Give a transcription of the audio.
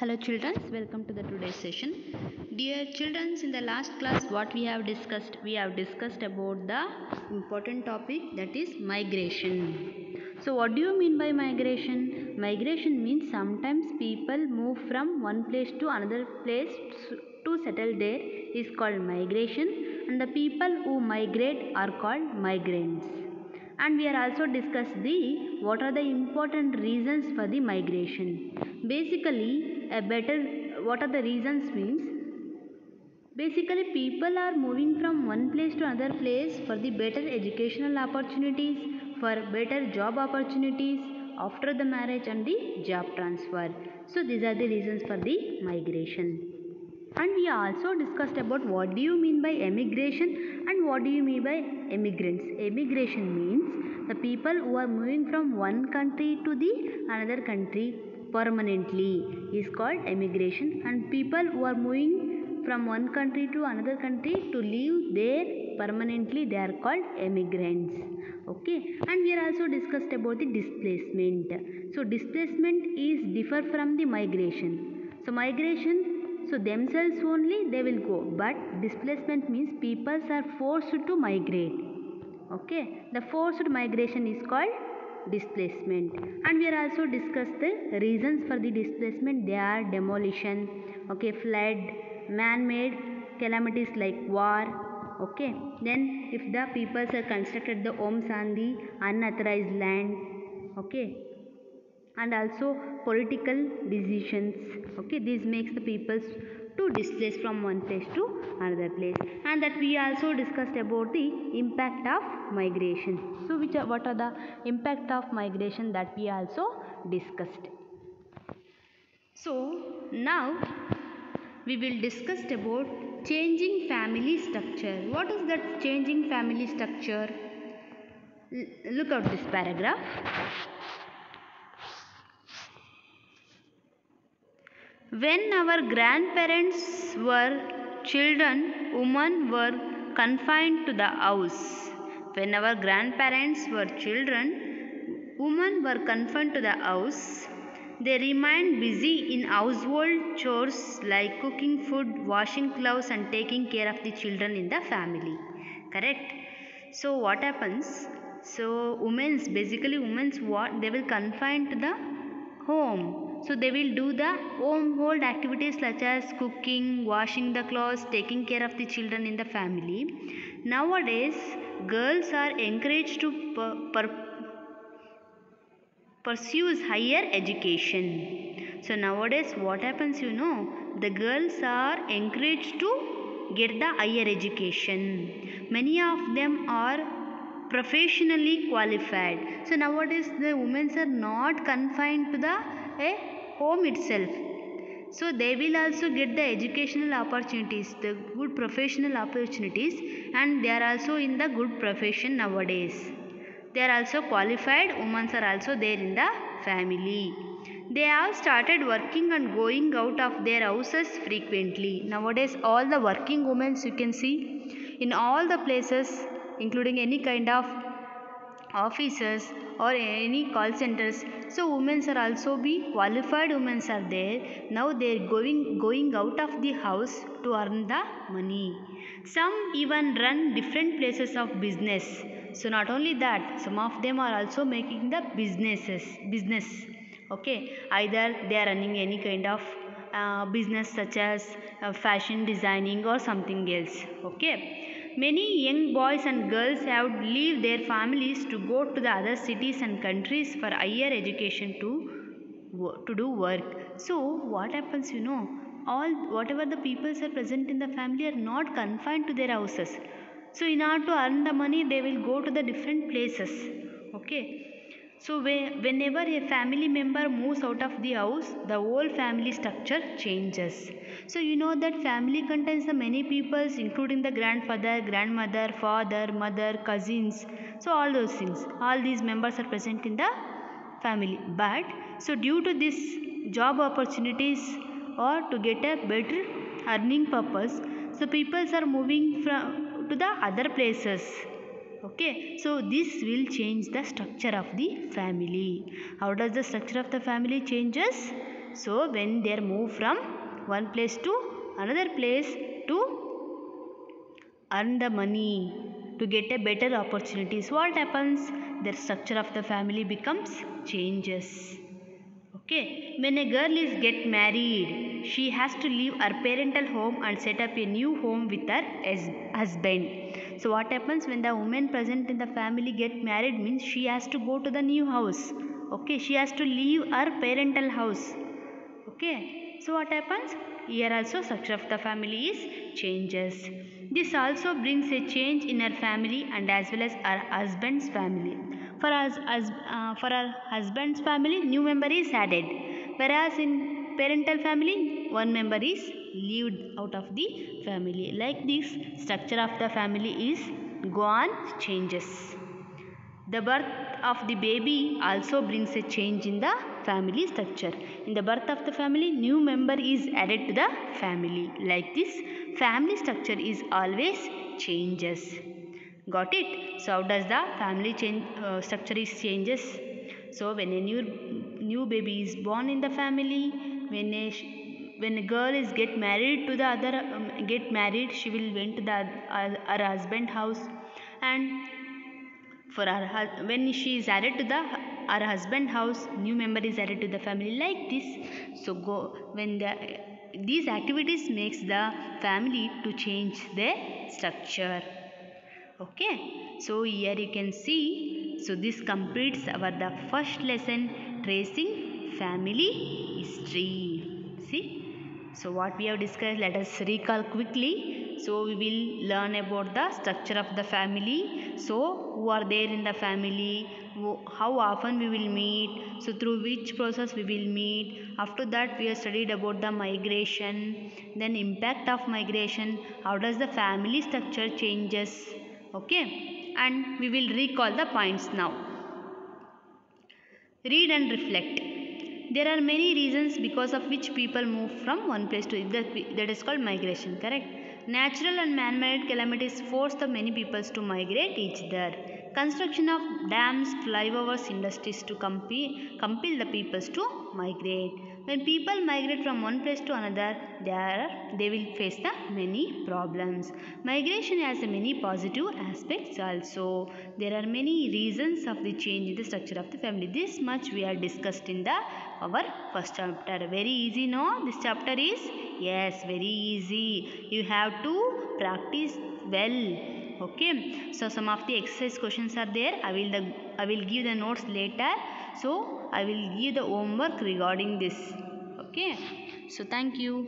Hello children, welcome to the today's session. Dear children, in the last class what we have discussed? We have discussed about the important topic, that is migration. So what do you mean by migration? Migration means sometimes people move from one place to another place to settle there is called migration, and the people who migrate are called migrants. And we are also discussed the what are the important reasons for the migration. Basically a better what are the reasons means, basically people are moving from one place to another place for the better educational opportunities, for better job opportunities after the marriage and the job transfer. So these are the reasons for the migration. And we also discussed about what do you mean by emigration and what do you mean by immigrants. Emigration means the people who are moving from one country to the another country permanently is called emigration, and people who are moving from one country to another country to live there permanently, they are called emigrants. Okay, and we are also discussed about the displacement. So displacement is differ from the migration. So migration, so themselves only they will go, but displacement means people are forced to migrate. Okay, the forced migration is called displacement. And we are also discussed the reasons for the displacement. They are demolition, okay, flood, man-made calamities like war. Okay, then if the peoples are constructed the homes on the unauthorized land. Okay, and also political decisions. Okay, this makes the peoples to displace from one place to another place. And that we also discussed about the impact of migration. So what are the impact of migration, that we also discussed. So now we will discuss about changing family structure. What is that changing family structure? Look at this paragraph. When our grandparents were children, women were confined to the house. When our grandparents were children, women were confined to the house. They remained busy in household chores like cooking food, washing clothes, and taking care of the children in the family. Correct? So what happens? So women's what they will confine to the home. So they will do the household activities such as cooking, washing the clothes, taking care of the children in the family. Nowadays, girls are encouraged to pursue higher education. So nowadays, what happens? The girls are encouraged to get the higher education. Many of them are professionally qualified. So nowadays, the women are not confined to the home itself. So they will also get the educational opportunities, the good professional opportunities, and they are also in the good profession nowadays. They are also qualified, women are also there in the family. They have started working and going out of their houses frequently. Nowadays all the working women you can see in all the places, including any kind of offices or any call centers. So women are also be qualified, women are there. Now they are going out of the house to earn the money. Some even run different places of business. So not only that, some of them are also making the business. Okay, either they are running any kind of business such as fashion designing or something else. Okay, many young boys and girls have leave their families to go to the other cities and countries for higher education to do work. So what happens, all whatever the peoples are present in the family are not confined to their houses. So in order to earn the money, they will go to the different places. Okay, So whenever a family member moves out of the house, the whole family structure changes. So you know that family contains the many peoples, including the grandfather, grandmother, father, mother, cousins. So all those things, all these members are present in the family. But so due to this job opportunities or to get a better earning purpose, so peoples are moving from to the other places. Okay, so this will change the structure of the family. How does the structure of the family changes? So when they are moved from one place to another place to earn the money, to get a better opportunities, what happens? The structure of the family becomes changes. Okay, when a girl is get married, she has to leave her parental home and set up a new home with her husband. So what happens when the woman present in the family get married means she has to go to the new house. Okay, she has to leave her parental house. Okay, so what happens? Here also structure of the family is changes. This also brings a change in her family and as well as her husband's family. For us, for our husband's family, new member is added, whereas in parental family, one member is leaved out of the family. Like this, structure of the family is gone changes. The birth of the baby also brings a change in the family structure. In the birth of the family, new member is added to the family. Like this, family structure is always changes. Got it? So how does the family structure is changes? So when a new baby is born in the family, when a girl is get married to the other get married, she will went to the her husband house, and for when she is added to the her husband house, new member is added to the family. Like this, so go when these activities makes the family to change their structure. Okay, so here you can see, so this completes our the first lesson, tracing family history. See, so what we have discussed, let us recall quickly. So we will learn about the structure of the family, so who are there in the family, how often we will meet, so through which process we will meet. After that we have studied about the migration, then impact of migration, how does the family structure changes. Okay, and we will recall the points now. Read and reflect. There are many reasons because of which people move from one place to another. That is called migration, correct? Natural and man-made calamities force the many peoples to migrate each other. Construction of dams, flyovers, industries to compel the peoples to migrate. When people migrate from one place to another, they will face the many problems. Migration has many positive aspects also. There are many reasons of the change in the structure of the family. This much we have discussed in our first chapter. Very easy, no? This chapter is, yes, very easy. You have to practice well. Okay, so some of the exercise questions are there. I will give the notes later. So I will give the homework regarding this. Okay, so thank you.